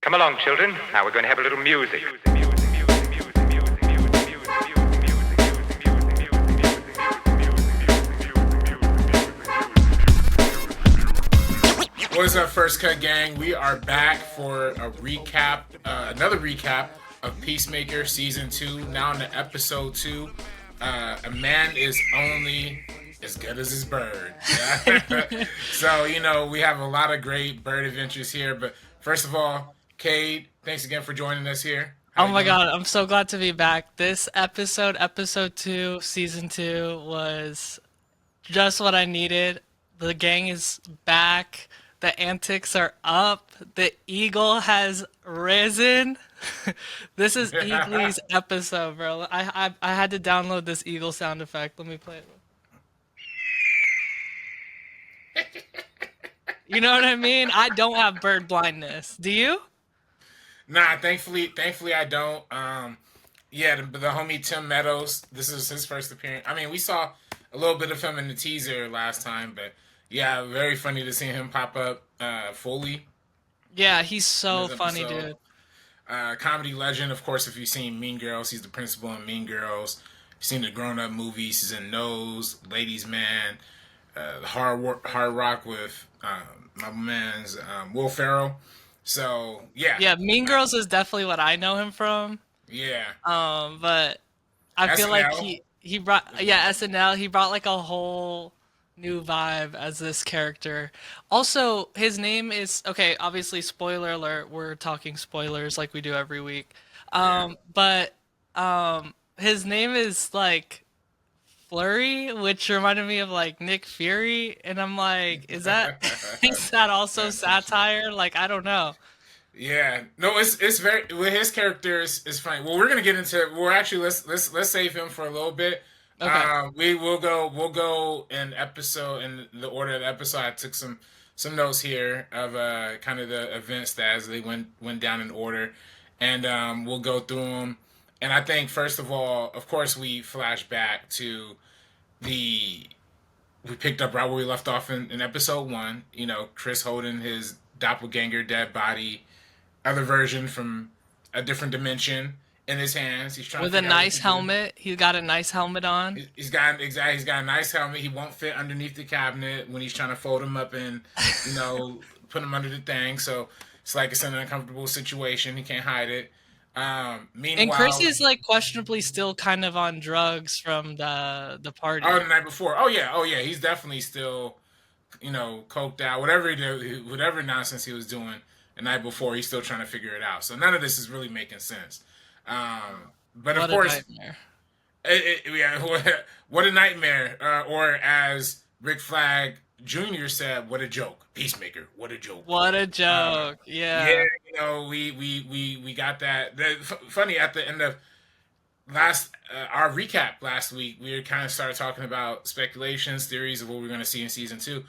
Come along, children. Now we're going to have a little music. What's up, First Cut Gang? We are back for a recap, another recap of Peacemaker Season 2. Now into Episode 2. A man is only as good as his bird. So, we have a lot of great bird adventures here. But first of all, Cade, thanks again for joining us here. Oh my God, I'm so glad to be back. This episode 2, season 2, was just what I needed. The gang is back. The antics are up. The eagle has risen. This is Eagly's episode, bro. I had to download this eagle sound effect. Let me play it. You know what I mean? I don't have bird blindness. Do you? Nah, thankfully I don't. The homie Tim Meadows, this is his first appearance. I mean, we saw a little bit of him in the teaser last time, but yeah, very funny to see him pop up fully. Yeah, he's so funny, dude. Comedy legend, of course. If you've seen Mean Girls, he's the principal in Mean Girls. You've seen the grown-up movies. He's in Nose, Ladies Man, Hard Rock with my man's Will Ferrell. So yeah. Yeah, Mean Girls is definitely what I know him from. Yeah. But I feel like he brought SNL. He brought like a whole new vibe as this character. Also, his name is obviously spoiler alert, we're talking spoilers like we do every week. But his name is like Flurry, which reminded me of like Nick Fury, and I'm like, is that also satire? Like, I don't know. Yeah, no, it's very, with his character is funny. Well, we're gonna get into it. We're actually let's save him for a little bit. Okay. We'll go in the order of the episode. I took some notes here of kind of the events that as they went down in order, and we'll go through them. And I think first of all, of course, we flash back to we picked up right where we left off in episode 1. Chris holding his doppelganger dead body, other version from a different dimension, in his hands. He's trying with to a nice helmet. He's got a nice helmet on. He's got a nice helmet. He won't fit underneath the cabinet when he's trying to fold him up and put him under the thing. So it's like it's an uncomfortable situation. He can't hide it. Meanwhile, and Chris is like questionably still kind of on drugs from the party. Oh, the night before. Oh yeah. He's definitely still, coked out. Whatever nonsense he was doing the night before, he's still trying to figure it out. So none of this is really making sense. But of course, what a nightmare. Or as Rick Flag Jr. said, what a joke. Peacemaker, what a joke. What a joke. Yeah. Yeah, we got that. Funny, at the end of our recap last week, we kind of started talking about speculations, theories of what we're going to see in season 2.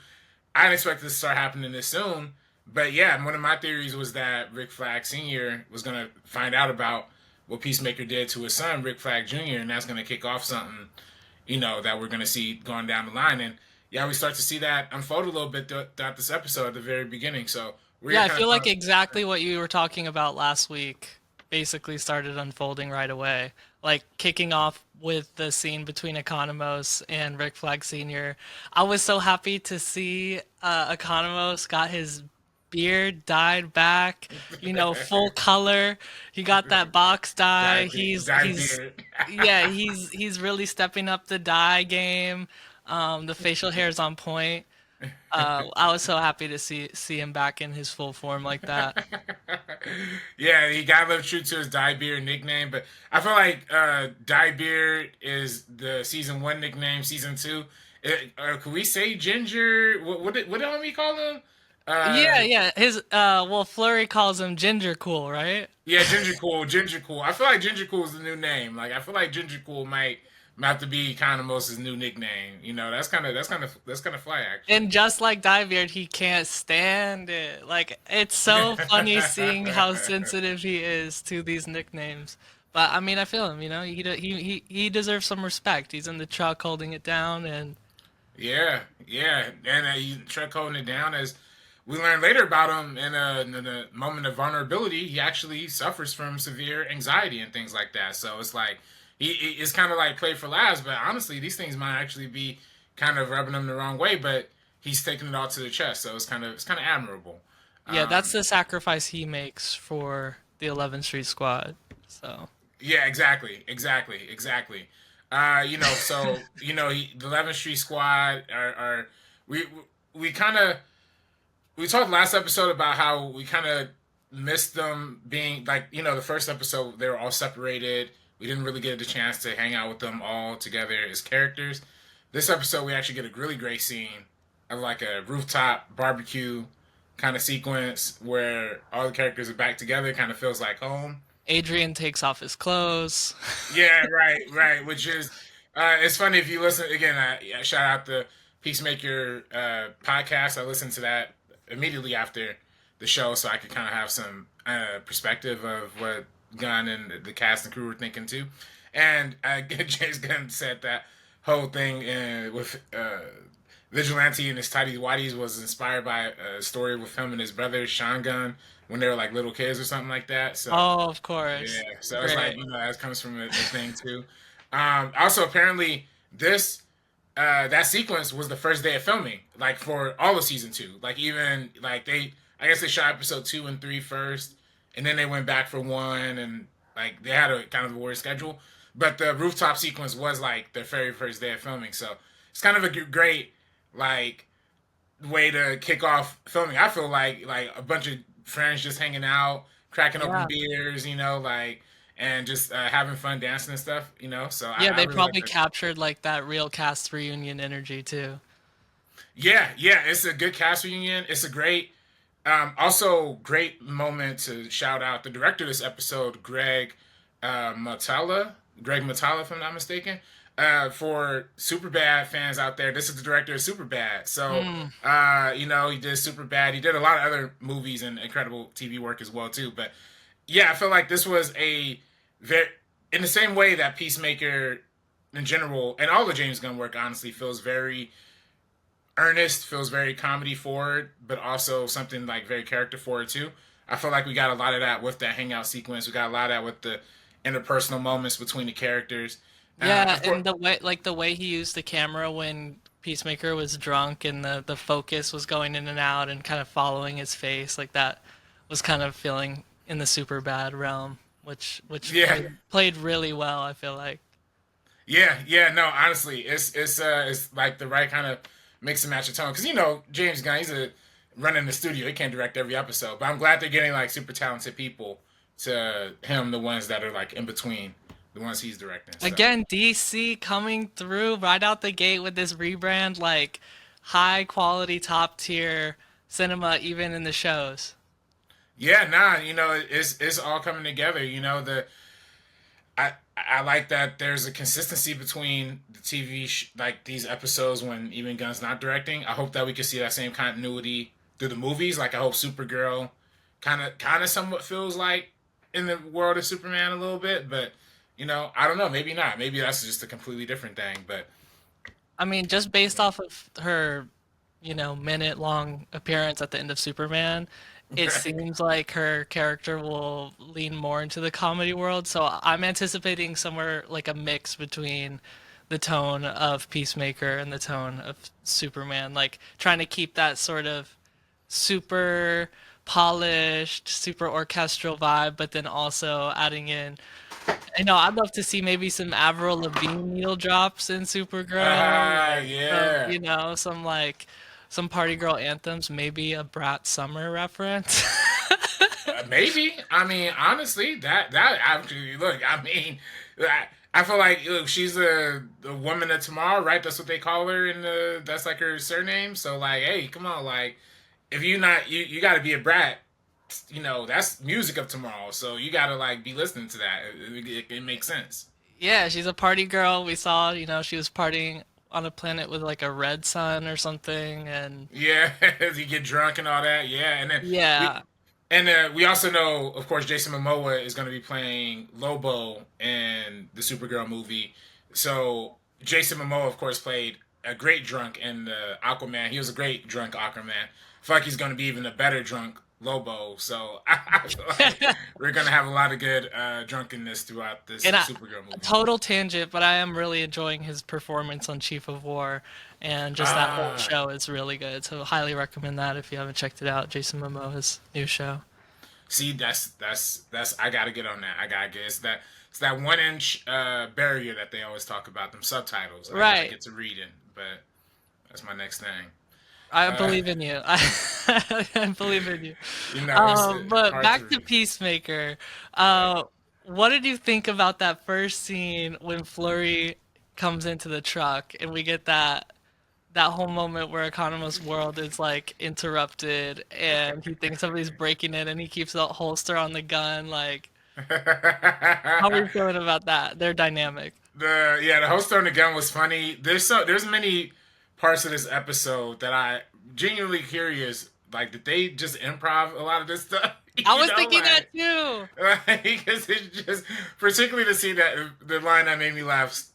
I didn't expect this to start happening this soon, but yeah, one of my theories was that Rick Flag Sr. was going to find out about what Peacemaker did to his son, Rick Flag Jr., and that's going to kick off something, that we're going to see going down the line. And yeah, we start to see that unfold a little bit throughout this episode at the very beginning. So I feel like exactly what you were talking about last week basically started unfolding right away. Like kicking off with the scene between Economos and Rick Flag Sr. I was so happy to see Economos got his beard dyed back, full color. He got that box dye. He's really stepping up the dye game. The facial hair is on point. I was so happy to see him back in his full form like that. Yeah, he got to live true to his Dyebeard nickname, but I feel like Dyebeard is the season 1 nickname. Season 2, could we say Ginger? What did we call him? Yeah. His Flurry calls him Ginger Cool, right? Yeah, Ginger Cool. I feel like Ginger Cool is the new name. Like, I feel like Ginger Cool might have to be Economos' new nickname. That's kind of fly, actually. And just like Dyebeard, he can't stand it. Like, it's so funny seeing how sensitive he is to these nicknames. But I mean, I feel him. He deserves some respect. He's in the truck holding it down, and yeah, and truck holding it down as we learn later about him in a moment of vulnerability. He actually suffers from severe anxiety and things like that. So it's like it's kind of like played for laughs, but honestly, these things might actually be kind of rubbing him the wrong way. But he's taking it all to the chest, so it's kind of admirable. Yeah, that's Um, the sacrifice he makes for the 11th Street Squad. So yeah, exactly. So the 11th Street Squad are we we kind of we talked last episode about how we kind of missed them being like the first episode they were all separated. We didn't really get the chance to hang out with them all together as characters. This episode we actually get a really great scene of like a rooftop barbecue kind of sequence where all the characters are back together. Kind of feels like home. Adrian takes off his clothes. Yeah, right. Which is, it's funny if you listen again. Shout out the Peacemaker podcast. I listened to that immediately after the show, so I could kind of have some perspective of what Gunn and the cast and crew were thinking too. And James Gunn said that whole thing with Vigilante and his tidy whities was inspired by a story with him and his brother Sean Gunn when they were like little kids or something like that. So Oh, of yeah, course. so it's like Great. that comes from a thing too. Also, apparently, this that sequence was the first day of filming, like for all of season two. Like even like I guess they shot episode 2 and 3 first, and then they went back for one, and like they had a kind of a weird schedule. But the rooftop sequence was like their very first day of filming, so it's kind of a great like way to kick off filming. I feel like a bunch of friends just hanging out, cracking open Yeah. beers, like and just having fun dancing and stuff. So Yeah, I they really like probably that. captured like that real cast reunion energy too. Yeah, it's a good cast reunion. It's a great, also great moment to shout out the director of this episode, Matala. Greg Matala, if I'm not mistaken. For Superbad fans out there, this is the director of Superbad. So, Mm. he did Superbad. He did a lot of other movies and incredible TV work as well too. But yeah, I feel like this was a very, in the same way that Peacemaker in general and all the James Gunn work honestly feels very earnest, feels very comedy forward, but also something like very character forward too. I feel like we got a lot of that with that hangout sequence. We got a lot of that with the interpersonal moments between the characters. Yeah, Of course, and the way he used the camera when Peacemaker was drunk and the focus was going in and out and kind of following his face, like that was kind of feeling in the super bad realm, which yeah, played really well, I feel like. yeah. No, honestly, it's like the right kind of mix and match of tone because James Gunn, he's a running the studio. He can't direct every episode, but I'm glad they're getting like super talented people to him, the ones that are like in between the ones he's directing. So. Again, DC coming through right out the gate with this rebrand, like high quality, top tier cinema, even in the shows. Yeah, nah, it's all coming together. I like that there's a consistency between the like these episodes when even Gunn's not directing. I hope that we can see that same continuity through the movies. Like I hope Supergirl kind of somewhat feels like in the world of Superman a little bit, but I don't know, maybe not. Maybe that's just a completely different thing, but I mean, just based off of her, minute long appearance at the end of Superman, it seems like her character will lean more into the comedy world. So I'm anticipating somewhere like a mix between the tone of Peacemaker and the tone of Superman, like trying to keep that sort of super polished, super orchestral vibe, but then also adding in I'd love to see maybe some Avril Lavigne needle drops in Supergirl, like yeah. some party girl anthems, maybe a Brat Summer reference. Maybe. I mean, honestly, that actually look. I mean, I feel like look, she's the woman of tomorrow, right? That's what they call her, and that's like her surname. So like, hey, come on, like, if you not you got to be a brat. That's music of tomorrow. So you got to like be listening to that. It makes sense. Yeah, she's a party girl. We saw, she was partying on a planet with like a red sun or something, and Yeah, you get drunk and all that. Yeah, and then we yeah, we also know, of course, Jason Momoa is going to be playing Lobo in the Supergirl movie. So Jason Momoa, of course, played a great drunk in the Aquaman. He was a great drunk Aquaman. feel like he's going to be even a better drunk Lobo. So I feel like we're going to have a lot of good drunkenness throughout this Supergirl movie. Total tangent, but I am really enjoying his performance on Chief of War, and just that whole show is really good. So highly recommend that if you haven't checked it out. Jason Momoa's new show. See, that's I gotta get on that. I gotta get it's that 1-inch barrier that they always talk about, them subtitles. Right. I gotta get to reading, but that's my next thing. I believe in you. I believe in you. But back to Peacemaker. What did you think about that first scene when Flurry comes into the truck and we get that whole moment where Economos' world is like interrupted and he thinks somebody's breaking in and he keeps the holster on the gun? Like, how are you feeling about that? Their dynamic. The holster on the gun was funny. There's many parts of this episode that I genuinely curious. Like, did they just improv a lot of this stuff? I was thinking that too. Because it's just, particularly to see that the line that made me laugh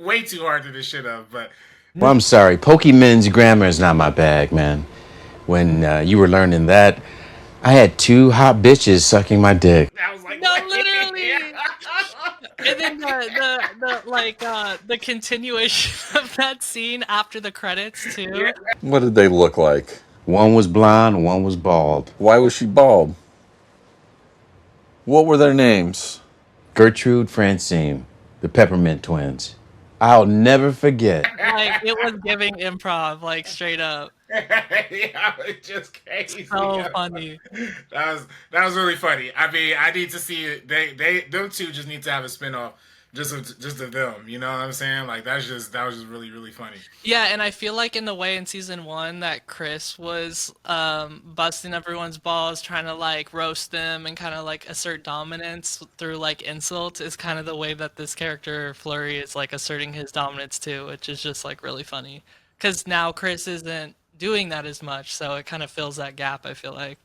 way too hard to this shit up. But well, I'm sorry, Pokemon's grammar is not my bag, man. When you were learning that, I had 2 hot bitches sucking my dick. I was like, no, literally. And then the continuation of that scene after the credits too. Yeah. What did they look like? One was blonde, one was bald. Why was she bald? What were their names? Gertrude, Francine, the Peppermint Twins. I'll never forget. Like, it was giving improv, like, straight up. Yeah, it's just crazy. So funny. That was really funny. I mean, I need to see it. Them two just need to have a spinoff. Just of them, you know what I'm saying? Like, that was just really, really funny. Yeah, and I feel like in the way in season 1 that Chris was busting everyone's balls, trying to like roast them and kind of like assert dominance through like insult, is kind of the way that this character Flurry is like asserting his dominance too, which is just like really funny. Because now Chris isn't doing that as much, so it kind of fills that gap, I feel like.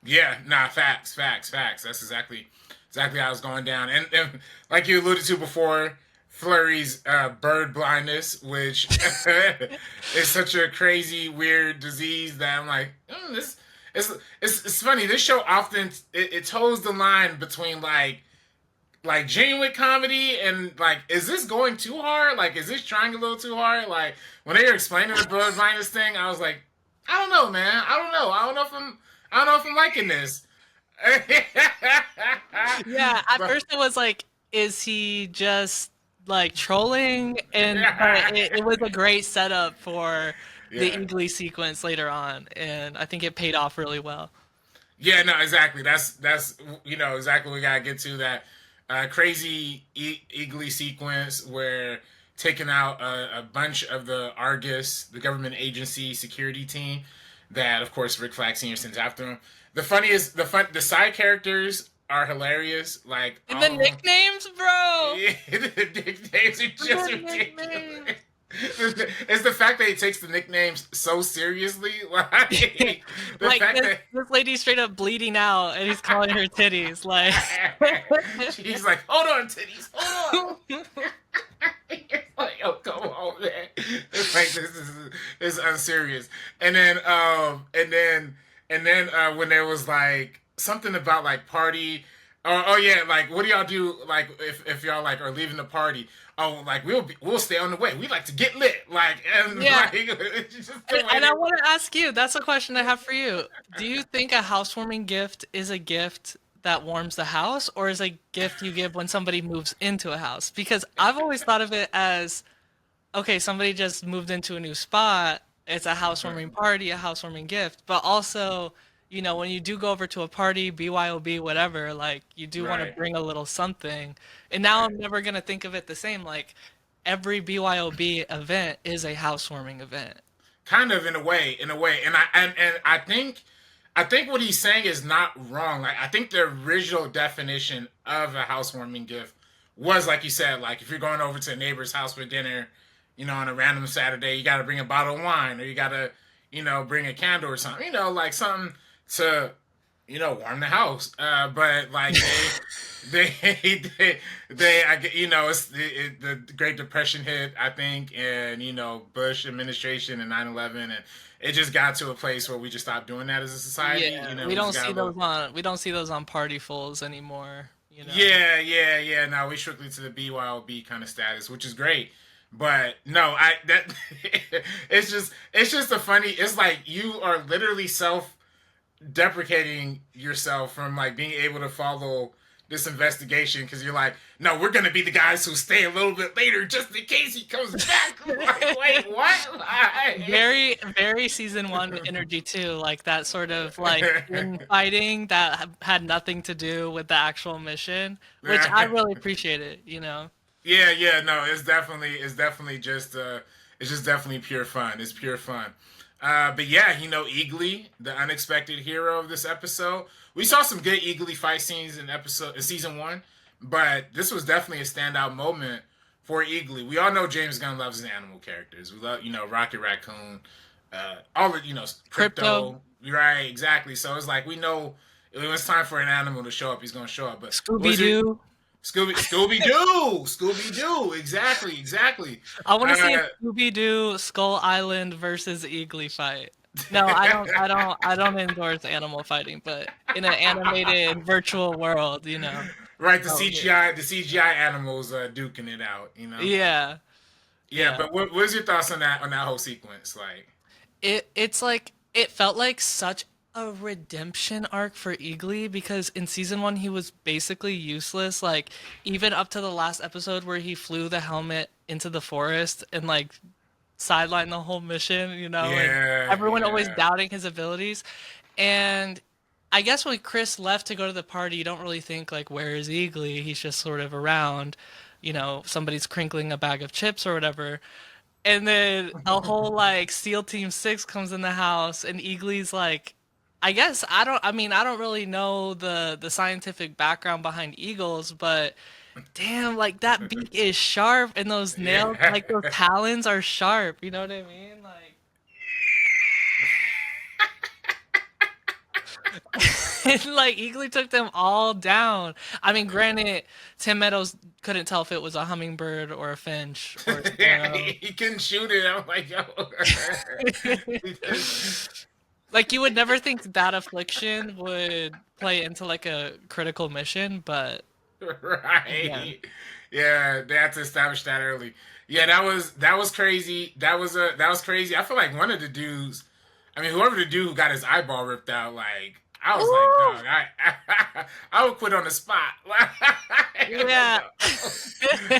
Yeah, nah, facts. That's exactly how it's going down. And like you alluded to before, Flurry's bird blindness, which is such a crazy, weird disease that I'm like, it's funny. This show often it toes the line between like genuine comedy and like, is this going too hard? Like, is this trying a little too hard? Like, when they were explaining the bird blindness thing, I was like, I don't know, man. I don't know if I'm liking this. Yeah, at first it was like, is he just like trolling? And it was a great setup for the Eagly sequence later on, and I think it paid off really well. Yeah, no, exactly. That's exactly what we gotta get to, that crazy Eagly sequence where taking out a bunch of the Argus, the government agency security team that, of course, Rick Flag Sr. sends after him. The side characters are hilarious. Like, and the nicknames, bro. Yeah, the nicknames are just ridiculous. It's the fact that he takes the nicknames so seriously. Like, this lady's straight up bleeding out, and he's calling her titties. Like, he's like, "Hold on, titties, hold on." It's like, "Oh, come on, man." It's like, this is unserious. And then when there was like something about like party, oh yeah, like, what do y'all do like if y'all like are leaving the party? Oh, like, we'll stay on the way. We like to get lit. Like, and yeah. Like, and I want to ask you, that's a question I have for you. Do you think a housewarming gift is a gift that warms the house, or is a gift you give when somebody moves into a house? Because I've always thought of it as, okay, somebody just moved into a new spot. It's a housewarming party, a housewarming gift. But also, you know, when you do go over to a party, BYOB, whatever, like, you do want to bring a little something. And now I'm never going to think of it the same. Like, every BYOB event is a housewarming event. Kind of, in a way. And I think what he's saying is not wrong. Like, I think the original definition of a housewarming gift was, like you said, like, if you're going over to a neighbor's house for dinner, you know, on a random Saturday, you got to bring a bottle of wine, or you got to, you know, bring a candle or something, you know, like something to warm the house. But like it's the Great Depression hit, I think, and Bush administration and 9/11, and it just got to a place where we just stopped doing that as a society. Yeah, We we just don't got see a little. those on party fulls anymore. Yeah. No, we strictly to the BYOB kind of status, which is great. But no, I that it's just a funny. It's like you are literally self deprecating yourself from like being able to follow this investigation because you're like, no, we're gonna be the guys who stay a little bit later just in case he comes back. Like, wait, what? Very, very season one energy too, like that sort of like infighting that had nothing to do with the actual mission, which I really appreciated. Yeah, no, it's definitely just definitely pure fun. It's pure fun. But yeah, Eagly, the unexpected hero of this episode. We saw some good Eagly fight scenes in season one, but this was definitely a standout moment for Eagly. We all know James Gunn loves his animal characters. We love, Rocket Raccoon, all the, Crypto, Crypto. Right, exactly. So it's like we know when it's time for an animal to show up, he's gonna show up. But Scooby Doo. Scooby Doo, exactly. I want to see a Scooby Doo Skull Island versus Eagly fight. No, I don't. I don't endorse animal fighting, but in an animated virtual world. Right, the Oh, CGI animals duking it out. Yeah. Yeah, but what's your thoughts on that whole sequence? Like, It's like it felt like such a redemption arc for Eagly because in season one he was basically useless. Like even up to the last episode where he flew the helmet into the forest and like sidelined the whole mission, and everyone always doubting his abilities. And I guess when Chris left to go to the party, you don't really think like where is Eagly? He's just sort of around, somebody's crinkling a bag of chips or whatever. And then a whole like SEAL Team 6 comes in the house and Eagly's like I don't really know the scientific background behind eagles, but damn, like that beak is sharp and those nails, like those talons are sharp, you know what I mean? Like and like Eagly took them all down. I mean, granted, Tim Meadows couldn't tell if it was a hummingbird or a finch or a sparrow. he couldn't shoot it. I'm like, yo. Like you would never think that affliction would play into like a critical mission, but Right. Yeah, they had to establish that early. Yeah, that was crazy. That was crazy. I feel like one of the dudes, I mean, whoever the dude who got his eyeball ripped out, like I was like, dog, I would quit on the spot. yeah.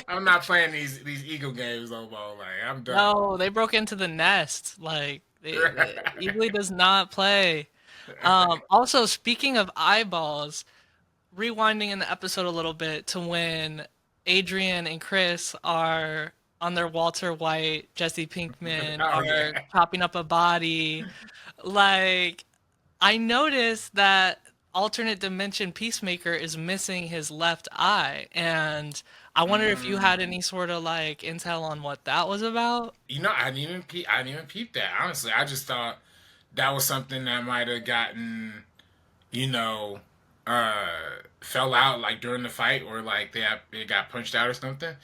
I'm not playing these Eagle games no more. Like I'm done. No, they broke into the nest. Like Eagly does not play. Also, speaking of eyeballs, rewinding in the episode a little bit to when Adrian and Chris are on their Walter White, Jesse Pinkman Oh are yeah. chopping up a body. Like, I noticed that alternate dimension Peacemaker is missing his left eye, and I wonder if you had any sort of like intel on what that was about. I didn't even peep that. Honestly, I just thought that was something that might have gotten, you know, fell out like during the fight, or like it got punched out or something.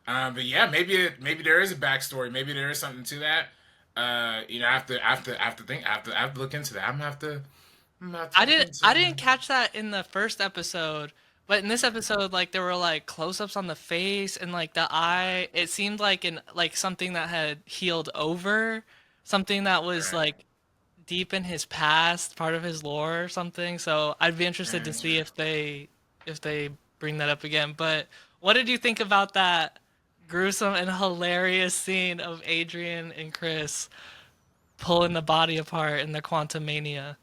But yeah, maybe there is a backstory. Maybe there is something to that. I have to look into that. I'm gonna have to I look didn't into I that. didn't catch that in the first episode, but in this episode, like there were like close-ups on the face and like the eye. It seemed like something that had healed over, something that was Right. like deep in his past, part of his lore or something. So I'd be interested to see if they bring that up again. But what did you think about that gruesome and hilarious scene of Adrian and Chris pulling the body apart in the Quantum Mania?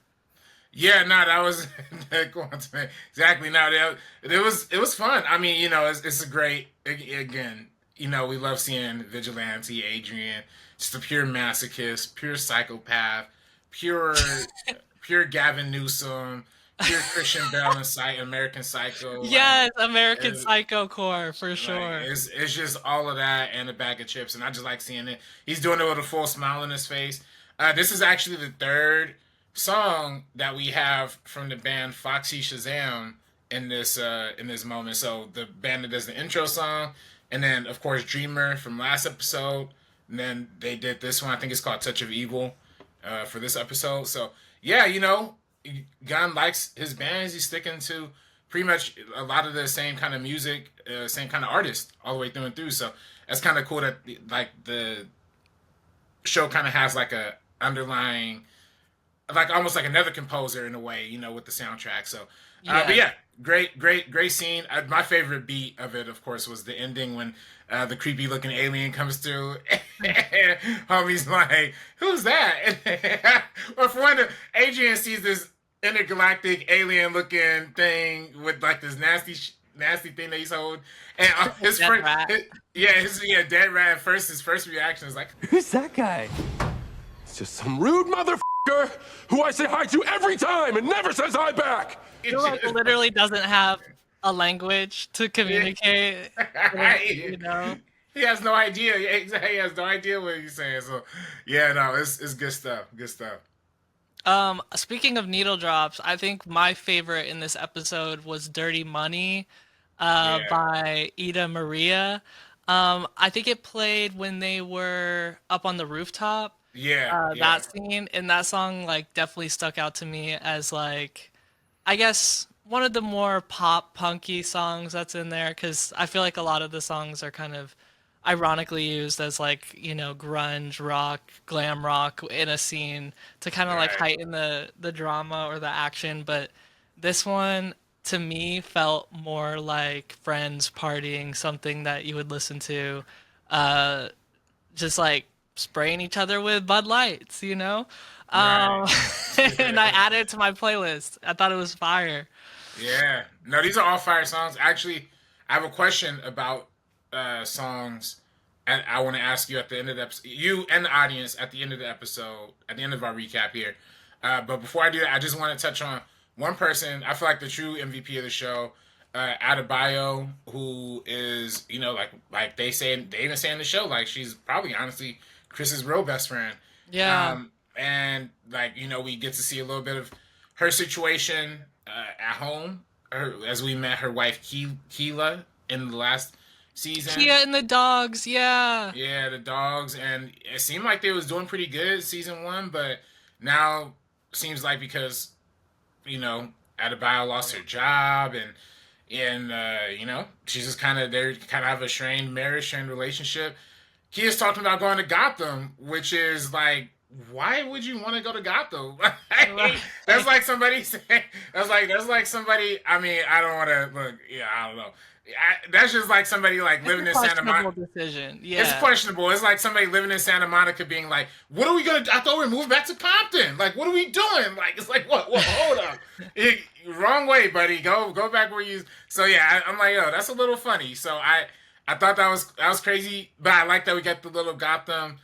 Yeah, no, that was that quantum exactly. No, it was fun. I mean, it's a great again. We love seeing Vigilante Adrian, just a pure masochist, pure psychopath, pure pure Gavin Newsom, pure Christian Bale and American Psycho. Yes, American It's, Psycho Core for like sure. it's just all of that and a bag of chips, and I just like seeing it. He's doing it with a full smile on his face. This is actually the third song that we have from the band Foxy Shazam in this moment. So the band that does the intro song, and then of course Dreamer from last episode, and then they did this one. I think it's called Touch of Evil for this episode. So yeah, Gunn likes his bands. He's sticking to pretty much a lot of the same kind of music, same kind of artist all the way through and through. So that's kind of cool that like the show kind of has like a underlying, like almost like another composer in a way, with the soundtrack. So, but yeah, great scene. My favorite beat of it, of course, was the ending when the creepy looking alien comes through. Homie's like, "Who's that?" Or for one, Adrian sees this intergalactic alien looking thing with like this nasty thing that he's holding, and his dead first, rat. dead rat. His first reaction is like, Who's that guy? It's just some rude motherfucker who I say hi to every time and never says hi back. I feel like literally doesn't have a language to communicate. He has no idea. Yeah, exactly. He has no idea what he's saying. So, yeah, no, it's good stuff. Good stuff. Speaking of needle drops, I think my favorite in this episode was "Dirty Money" by Ida Maria. I think it played when they were up on the rooftop. That scene and that song like definitely stuck out to me as like, I guess one of the more pop punky songs that's in there, because I feel like a lot of the songs are kind of ironically used as like grunge rock, glam rock in a scene to kind of like heighten the drama or the action. But this one to me felt more like friends partying, something that you would listen to, just like spraying each other with Bud Lights, and I added it to my playlist. I thought it was fire. Yeah, no, these are all fire songs. Actually, I have a question about songs, and I want to ask you at the end of the episode, you and the audience at the end of the episode, at the end of our recap here. But before I do that, I just want to touch on one person. I feel like the true MVP of the show, Adebayo, who is, like they even say in the show, like she's probably honestly Chris's real best friend. Yeah. And like, we get to see a little bit of her situation at home, as we met her wife Keela in the last season. Kia and the dogs, yeah. Yeah, the dogs, and it seemed like they was doing pretty good season 1, but now seems like because Adebayo lost her job and she's just they're kind of have a strained marriage, strained relationship. Kia's talking about going to Gotham, which is like, why would you want to go to Gotham? That's like somebody saying, that's like somebody, I mean, I don't want to look, I don't know. That's just like somebody like living in Santa Monica. Decision. Yeah. It's questionable. It's like somebody living in Santa Monica being like, what are we going to, I thought we were moving back to Compton. Like, what are we doing? Like, it's like, what, hold up. Wrong way, buddy. Go back where you, so yeah, I'm like, that's a little funny. So I thought that was crazy, but I like that we got the little Gotham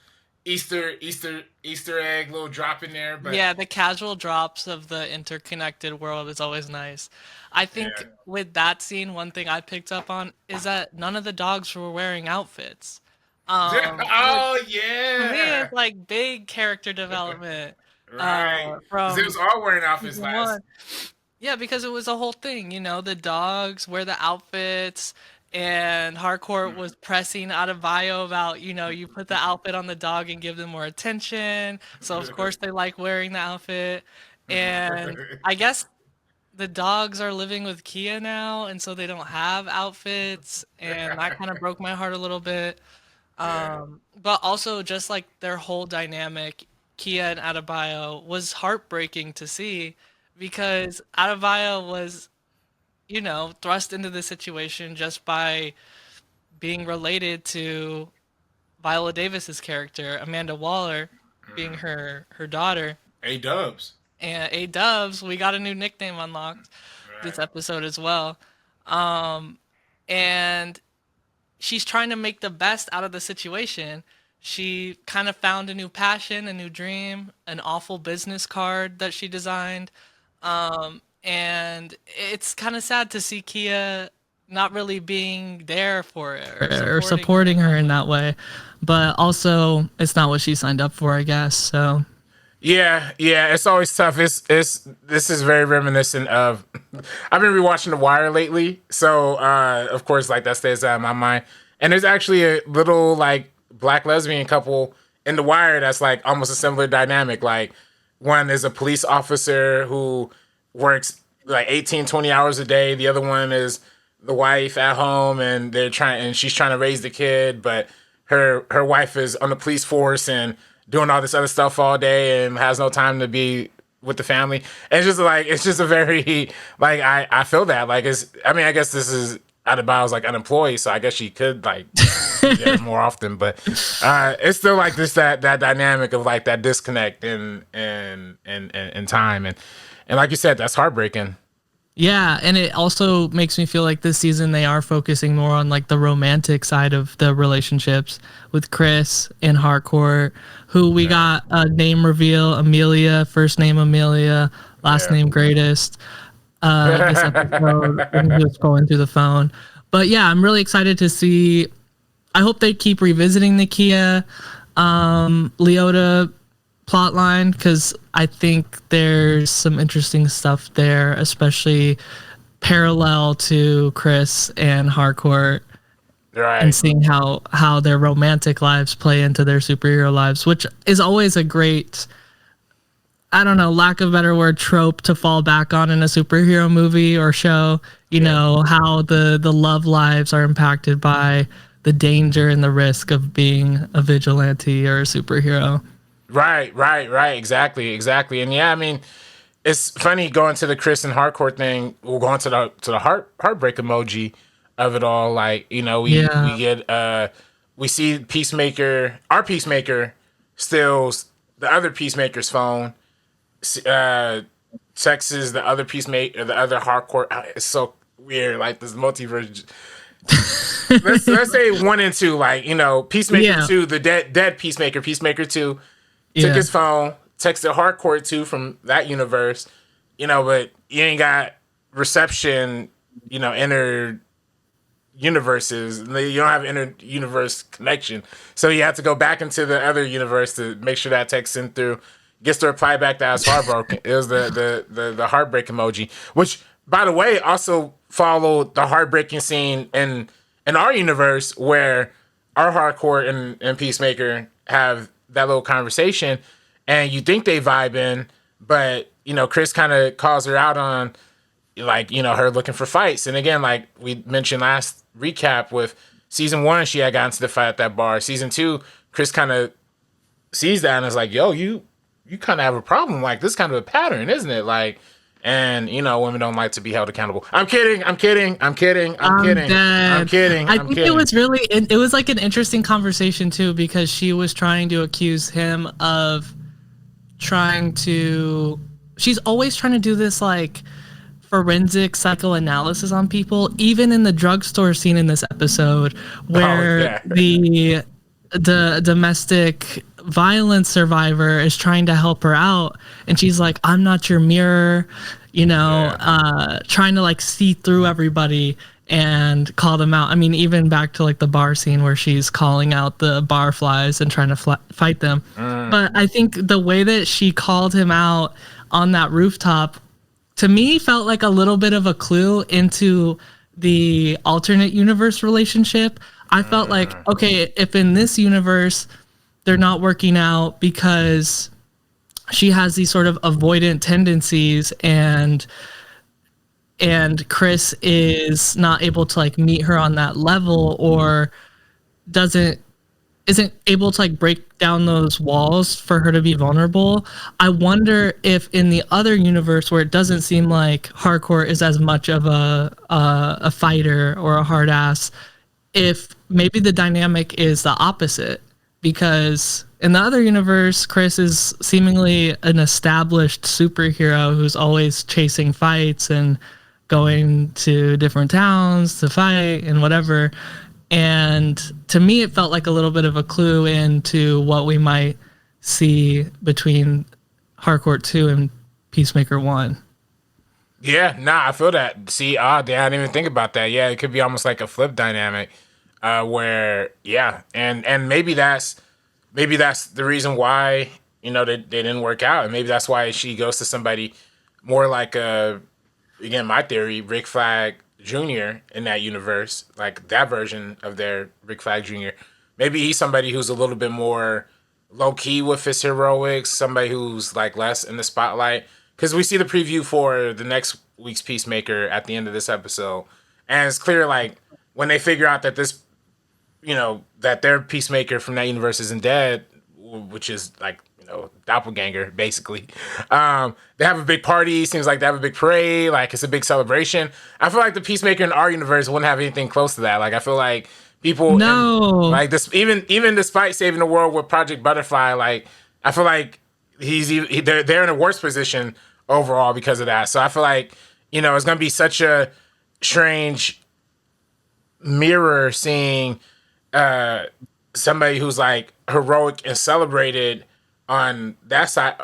Easter egg little drop in there. But yeah, the casual drops of the interconnected world is always nice. I think with that scene, one thing I picked up on is that none of the dogs were wearing outfits. Oh yeah, to me, it's like big character development. Right, because it was all wearing outfits last. Yeah, because it was a whole thing. The dogs wear the outfits. And Harcourt was pressing Adebayo about, you put the outfit on the dog and give them more attention. So, of course, they like wearing the outfit. And I guess the dogs are living with Kia now, and so they don't have outfits. And that kind of broke my heart a little bit. But also, just like their whole dynamic, Kia and Adebayo was heartbreaking to see because Adebayo was thrust into the situation just by being related to Viola Davis's character, Amanda Waller, being her daughter. A-Dubs. And A-Dubs, we got a new nickname unlocked this episode as well. And she's trying to make the best out of the situation. She kind of found a new passion, a new dream, an awful business card that she designed. And it's kind of sad to see Kia not really being there for it or supporting her in that way. But also, it's not what she signed up for, I guess. So, Yeah, yeah, it's always tough. It's this is very reminiscent of. I've been rewatching The Wire lately, so of course, like that stays out of my mind. And there's actually a little like black lesbian couple in The Wire that's like almost a similar dynamic. Like one is a police officer who works like 18, 20 hours a day. The other one is the wife at home, and she's trying to raise the kid, but her wife is on the police force and doing all this other stuff all day and has no time to be with the family. And it's just a very like I feel that like I guess this is out of bounds like unemployed, so I guess she could like be there more often, but it's still like this that dynamic of like that disconnect in time and like you said, that's heartbreaking. Yeah, and it also makes me feel like this season they are focusing more on like the romantic side of the relationships with Chris and Harcourt, who we got a name reveal, Amelia, first name Amelia, last name Greatest. This episode when he was scrolling through the phone. But yeah, I'm really excited to see. I hope they keep revisiting the Kia Leota plotline, because I think there's some interesting stuff there, especially parallel to Chris and Harcourt, Right. and seeing how their romantic lives play into their superhero lives, which is always a great, I don't know, lack of a better word, trope to fall back on in a superhero movie or show. You know, how the love lives are impacted by the danger and the risk of being a vigilante or a superhero. Right. Exactly. And yeah, I mean, it's funny going to the Chris and Harcourt thing. We're going to the heartbreak emoji of it all. Like, you know, we get we see our Peacemaker steals the other Peacemaker's phone. Texts the other Peacemaker, the other Harcourt. It's so weird. Like this multiverse. let's say 1 and 2. Like, you know, Peacemaker 2, the dead Peacemaker, Peacemaker 2. Took his phone, texted Harcourt too from that universe, you know, but you ain't got reception, you know, inner universes. You don't have inner universe connection. So you have to go back into the other universe to make sure that text sent through. Gets the reply back that I was heartbroken. It was the heartbreak emoji, which, by the way, also followed the heartbreaking scene in our universe where our Harcourt and Peacemaker have that little conversation, and you think they vibe in, but you know, Chris kind of calls her out on like, you know, her looking for fights. And again, like we mentioned last recap with season 1, she had gotten to the fight at that bar. Season 2, Chris kind of sees that and is like, yo, you kind of have a problem. Like, this kind of a pattern, isn't it? Like, and you know, women don't like to be held accountable. I'm kidding. I think it was really, it was like an interesting conversation too, because she was trying to accuse him of she's always trying to do this like forensic psychoanalysis on people, even in the drugstore scene in this episode where the domestic violence survivor is trying to help her out, and she's like, I'm not your mirror, you know, trying to like see through everybody and call them out. I mean, even back to like the bar scene where she's calling out the barflies and trying to fight them. But I think the way that she called him out on that rooftop, to me, felt like a little bit of a clue into the alternate universe relationship. I felt like, okay, if in this universe they're not working out because she has these sort of avoidant tendencies, and Chris is not able to like meet her on that level, or isn't able to like break down those walls for her to be vulnerable. I wonder if in the other universe where it doesn't seem like Harcourt is as much of a fighter or a hard ass, if maybe the dynamic is the opposite, because in the other universe, Chris is seemingly an established superhero who's always chasing fights and going to different towns to fight and whatever. And to me, it felt like a little bit of a clue into what we might see between Harcourt 2 and Peacemaker 1. Yeah, nah, I feel that. See, I didn't even think about that. Yeah, it could be almost like a flip dynamic, where and maybe that's the reason why they didn't work out, and maybe that's why she goes to somebody more like again, my theory, Rick Flag Jr. in that universe, like that version of their Rick Flag Jr. Maybe he's somebody who's a little bit more low key with his heroics, somebody who's like less in the spotlight. Because we see the preview for the next week's Peacemaker at the end of this episode, and it's clear like when they figure out that this, that their Peacemaker from that universe isn't dead, which is like doppelganger basically. They have a big party. Seems like they have a big parade. Like it's a big celebration. I feel like the Peacemaker in our universe wouldn't have anything close to that. Like I feel like people, like this, even despite saving the world with Project Butterfly, like I feel like they're in a worse position overall because of that. So I feel like it's gonna be such a strange mirror seeing somebody who's like heroic and celebrated on that side.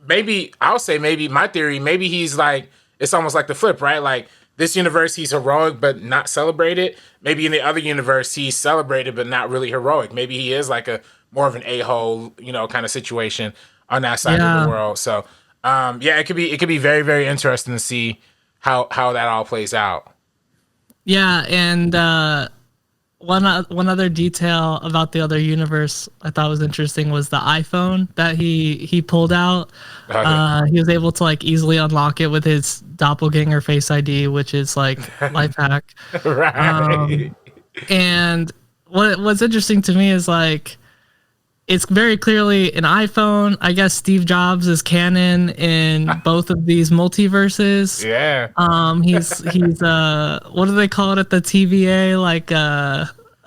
Maybe my theory, maybe he's like, it's almost like the flip, right? Like this universe, he's heroic but not celebrated. Maybe in the other universe, he's celebrated but not really heroic. Maybe he is like a more of an a-hole, kind of situation on that side of the world. So, it could be very, very interesting to see how that all plays out. Yeah, and one other detail about the other universe I thought was interesting was the iPhone that he pulled out. He was able to like easily unlock it with his doppelganger Face ID, which is like life hack. Right. And what's interesting to me is like it's very clearly an iPhone. I guess Steve Jobs is canon in both of these multiverses. Yeah. He's what do they call it at the TVA? Like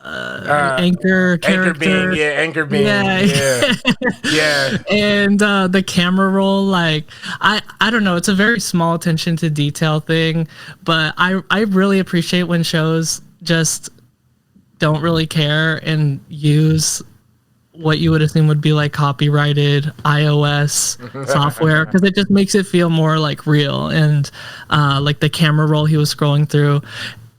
anchor character. Anchor beam. Yeah. Yeah. And the camera roll, like I don't know, it's a very small attention to detail thing, but I really appreciate when shows just don't really care and use what you would assume would be like copyrighted iOS software, because it just makes it feel more like real. And like the camera roll he was scrolling through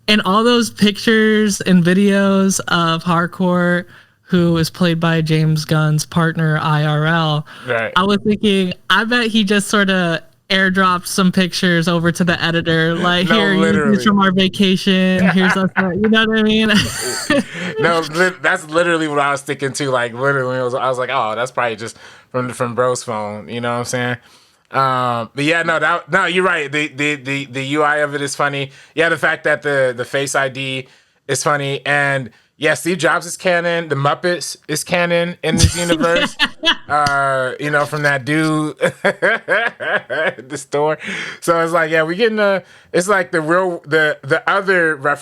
and all those pictures and videos of Harcourt, who is played by James Gunn's partner IRL. Right. I was thinking, I bet he just sort of airdropped some pictures over to the editor, like, here's from our vacation, here's us, you know what I mean? No, that's literally what I was thinking too. Like literally, I was like, oh, that's probably just from bro's phone. You know what I'm saying? But yeah, no, you're right. The UI of it is funny. Yeah, the fact that the Face ID is funny, and yeah, Steve Jobs is canon. The Muppets is canon in this universe. From that dude at the store. So it's like, yeah, we getting it's like the other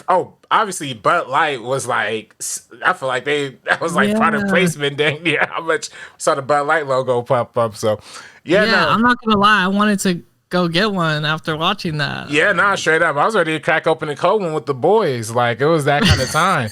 obviously Bud Light was like, I feel like that was like product placement dang near how much saw the Bud Light logo pop up. So yeah, I'm not gonna lie, I wanted to go get one after watching that. Yeah, straight up. I was ready to crack open a cold one with the boys. Like it was that kind of time.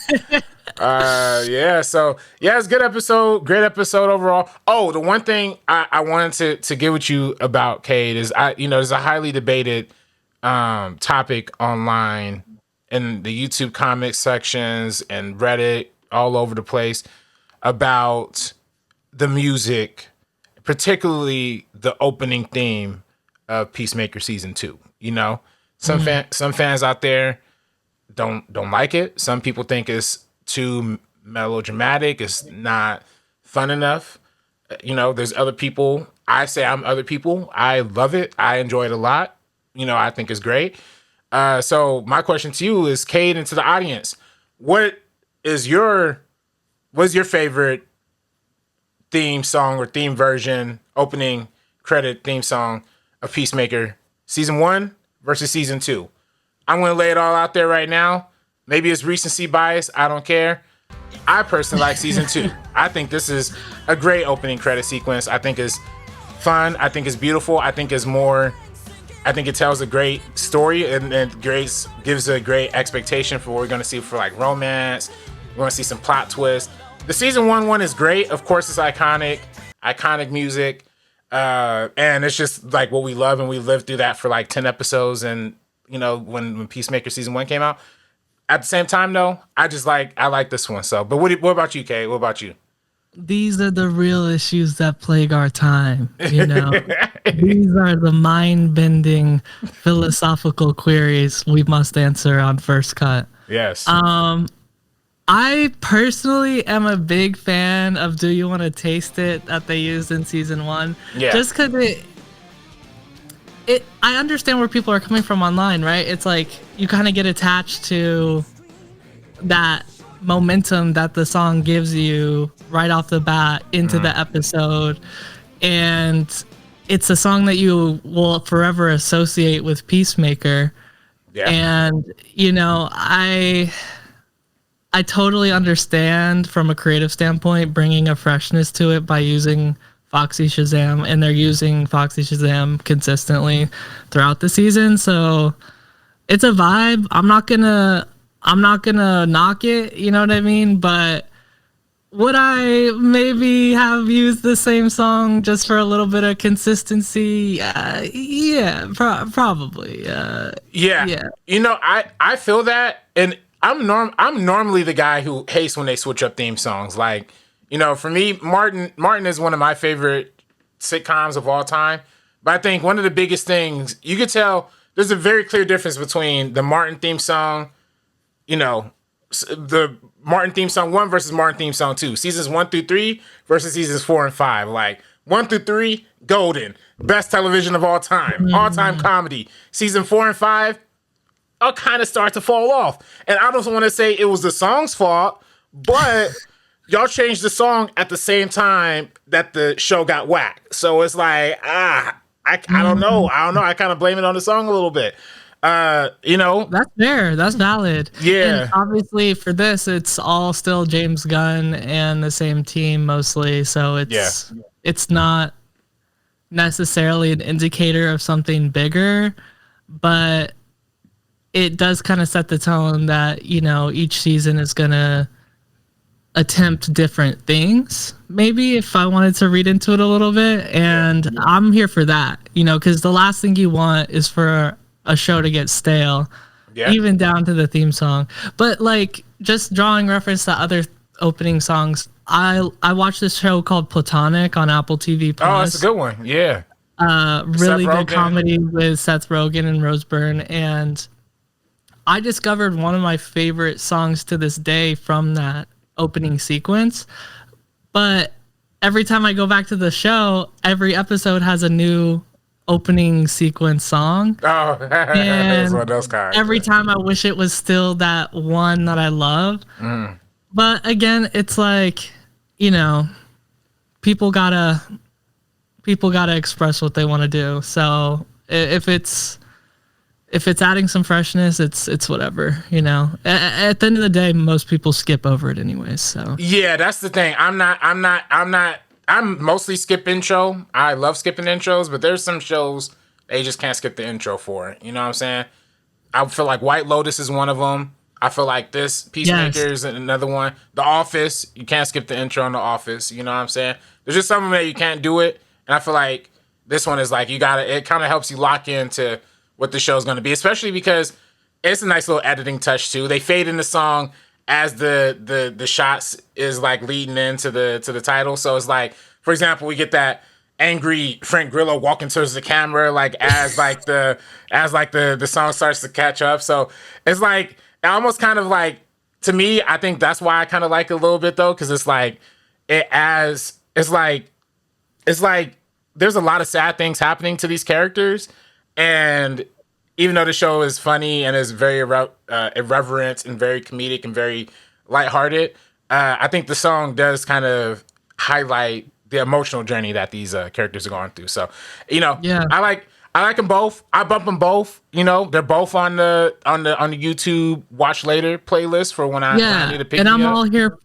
So it's a good episode, great episode overall. Oh, the one thing I wanted to get with you about, Cade, is there's a highly debated topic online in the YouTube comment sections and Reddit all over the place about the music, particularly the opening theme of Peacemaker season 2. Some fans out there don't like it. Some people think it's too melodramatic. It's not fun enough. There's other people. I'm other people. I love it. I enjoy it a lot. I think it's great. So my question to you is, Cade, and to the audience, what's your favorite theme song or theme version, opening credit theme song of Peacemaker season 1 versus season 2? I'm going to lay it all out there right now. Maybe it's recency bias. I don't care. I personally like season 2. I think this is a great opening credit sequence. I think it's fun. I think it's beautiful. I think it tells a great story and gives a great expectation for what we're going to see for like romance. We're going to see some plot twists. The season 1 is great. Of course, it's iconic music. And it's just like what we love, and we lived through that for like 10 episodes. And when Peacemaker season 1 came out, at the same time though, I like this one. So, but what about you, Kay? What about you? these are the real issues that plague our time. You know, these are the mind-bending philosophical queries we must answer on First Cut. Yes. I personally am a big fan of "Do You Want to Taste It" that they used in season 1. Yeah. Just because I understand where people are coming from online, right? It's like you kind of get attached to that momentum that the song gives you right off the bat into the episode, and it's a song that you will forever associate with Peacemaker. Yeah. And you know, I totally understand from a creative standpoint bringing a freshness to it by using Foxy Shazam, and they're using Foxy Shazam consistently throughout the season. So it's a vibe. I'm not gonna knock it, you know what I mean? But would I maybe have used the same song just for a little bit of consistency? Yeah, probably. Yeah. You know, I feel that, and I'm normally the guy who hates when they switch up theme songs. Like, you know, for me, Martin is one of my favorite sitcoms of all time. But I think one of the biggest things, you could tell there's a very clear difference between the Martin theme song, you know, the Martin theme song 1 versus Martin theme song 2. Seasons 1 through 3 versus seasons 4 and 5. Like 1 through 3, golden. Best television of all time. All-time comedy. Season 4 and 5, I'll kind of start to fall off. And I don't want to say it was the song's fault, but y'all changed the song at the same time that the show got whacked. So it's like, I don't know. I kind of blame it on the song a little bit. You know, that's fair. That's valid. Yeah. And obviously for this, it's all still James Gunn and the same team mostly. So it's not necessarily an indicator of something bigger, but it does kind of set the tone that, you know, each season is going to attempt different things, maybe, if I wanted to read into it a little bit. And I'm here for that, you know, because the last thing you want is for a show to get stale, even down to the theme song. But like, just drawing reference to other opening songs, I watched this show called Platonic on Apple TV Plus. Oh, that's a good one. Yeah. Really good comedy with Seth Rogen and Rose Byrne. And I discovered one of my favorite songs to this day from that opening sequence. But every time I go back to the show, every episode has a new opening sequence song. Oh, that's one of those kinds. Every time I wish it was still that one that I love. But again, it's like, you know, people gotta express what they want to do. So if it's adding some freshness, it's whatever, you know. At the end of the day, most people skip over it anyways. So yeah, that's the thing. I'm mostly skip intro. I love skipping intros, but there's some shows they just can't skip the intro for. You know what I'm saying? I feel like White Lotus is one of them. I feel like this Peacemaker is another one. The Office, you can't skip the intro in The Office. You know what I'm saying? There's just some of them that you can't do it, and I feel like this one is like, you gotta. It kind of helps you lock into what the show's going to be, especially because it's a nice little editing touch too. They fade in the song as the shots is like leading into the title. So it's like, for example, we get that angry Frank Grillo walking towards the camera, like as the song starts to catch up. So it's like almost kind of like, to me, I think that's why I kind of like it a little bit though, because it's like it's like there's a lot of sad things happening to these characters. And even though the show is funny and is very irreverent and very comedic and very lighthearted, I think the song does kind of highlight the emotional journey that these characters are going through. So, you know, I like them both. I bump them both. You know, they're both on the YouTube Watch Later playlist for when I need to pick. And I'm all here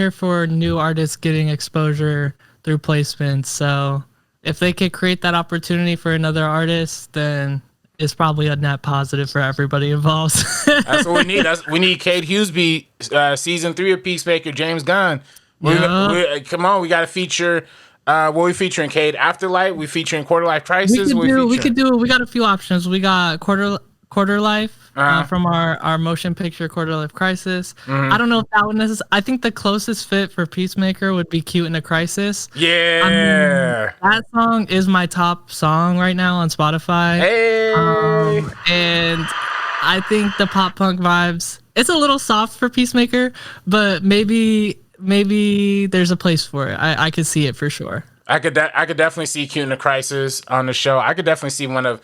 for new artists getting exposure through placements. So if they could create that opportunity for another artist, then it's probably a net positive for everybody involved. That's what we need. We need Cade Huseby, season 3 of Peacemaker, James Gunn. Come on, we got to feature. What we featuring, Cade? Afterlight? We featuring Quarter Life Crisis? We got a few options. We got Quarter Life from our motion picture Quarter Life Crisis. I don't know if that one is. I think the closest fit for Peacemaker would be Cute in a Crisis. Yeah. I mean, that song is my top song right now on Spotify. Hey. And I think the pop punk vibes, it's a little soft for Peacemaker, but maybe there's a place for it. I could see it for sure. I could definitely see Cute in a Crisis on the show. I could definitely see one of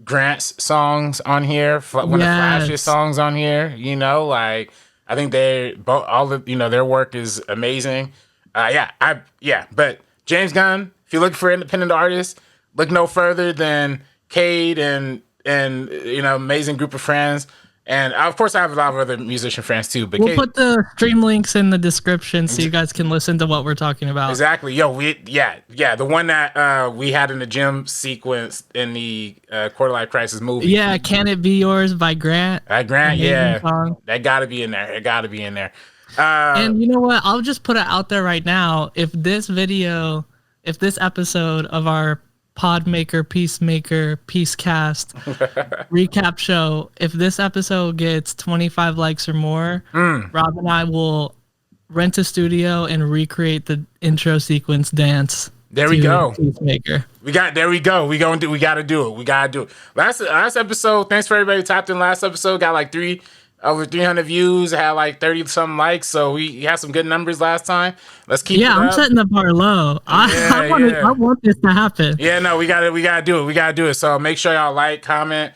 Grant's songs on here, one of Flash's songs on here. You know, like I think they both their work is amazing. But James Gunn, if you're looking for independent artists, look no further than Cade and amazing group of friends. And of course, I have a lot of other musician friends too. But we'll put the stream links in the description so you guys can listen to what we're talking about. Exactly. Yo, the one that we had in the gym sequence in the Quarter Life Crisis movie. Yeah, Can It Be Yours by Grant. Yeah. Song. That got to be in there. It got to be in there. And you know what? I'll just put it out there right now. If this episode of our Podmaker, Peacemaker, Peacecast recap show, if this episode gets 25 likes or more, Rob and I will rent a studio and recreate the intro sequence dance. There we go. Peacemaker. There we go. We got to do it. Last episode, thanks for everybody who tapped in last episode. Got like over 300 views, had like 30 some likes, so we had some good numbers last time. Let's keep it up. I'm setting the bar low. I want this to happen. Yeah, no, we gotta do it. So make sure y'all like, comment,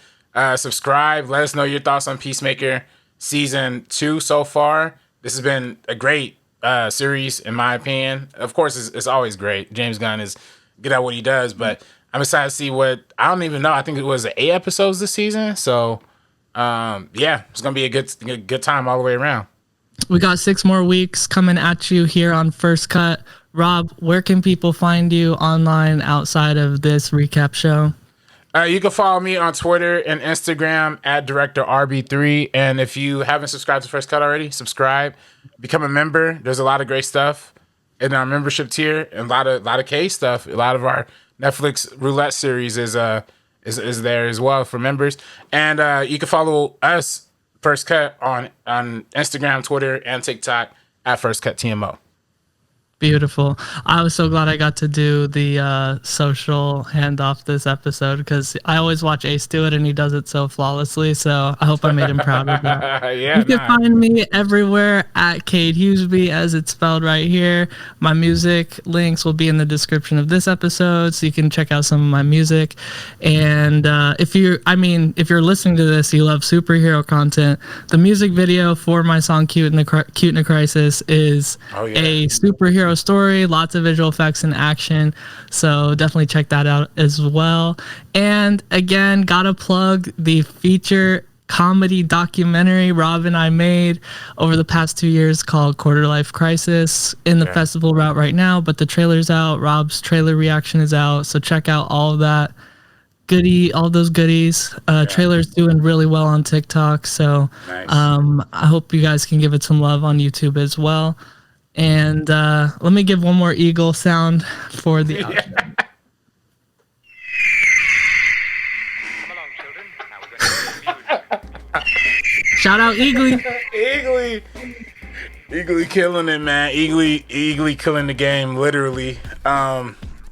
subscribe. Let us know your thoughts on Peacemaker season 2 so far. This has been a great series in my opinion. Of course, it's always great. James Gunn is good at what he does, but I'm excited to see what, I don't even know. I think it was 8 episodes this season, so it's gonna be a good time all the way around. We got 6 more weeks coming at you here on First Cut. Rob, where can people find you online outside of this recap show? You can follow me on Twitter and Instagram at Director RB3. And if you haven't subscribed to First Cut already, subscribe, become a member. There's a lot of great stuff in our membership tier, and a lot of K stuff. A lot of our Netflix roulette series is there as well for members. And you can follow us, First Cut, on Instagram, Twitter, and TikTok at First Cut TMO. Beautiful. I was so glad I got to do the social handoff this episode because I always watch Ace do it and he does it so flawlessly. So I hope I made him proud of that. You can find me everywhere at Cade Huseby, as it's spelled right here. My music links will be in the description of this episode, so you can check out some of my music. And if you're listening to this, you love superhero content. The music video for my song "Cute in a Crisis" is a superhero story, lots of visual effects and action, so definitely check that out as well. And again, gotta plug the feature comedy documentary Rob and I made over the past 2 years called Quarter Life Crisis, in the festival route right now, but the trailer's out. Rob's trailer reaction is out, so check out all of that all those goodies. Trailer's doing really well on TikTok, so nice. I hope you guys can give it some love on YouTube as well. And let me give one more eagle sound for the outro. Come along, children. Now we're going to have music. Shout out Eagly. Eagly killing it, man. Eagly killing the game, literally.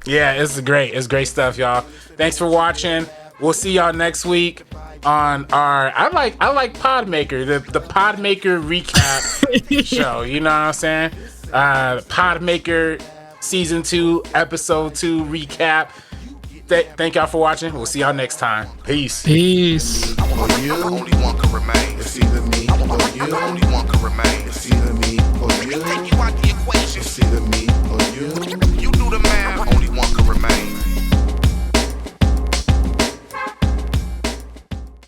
It's great. It's great stuff, y'all. Thanks for watching. We'll see y'all next week on our I like Podmaker, the Podmaker recap show. You know what I'm saying? Podmaker season 2, episode 2 recap. Thank y'all for watching. We'll see y'all next time. Peace. For you, only one can remain. It's either me or you. Only one can remain. It's either me or you. Take you out the equation. It's either me or you. You do the math. Only one can remain.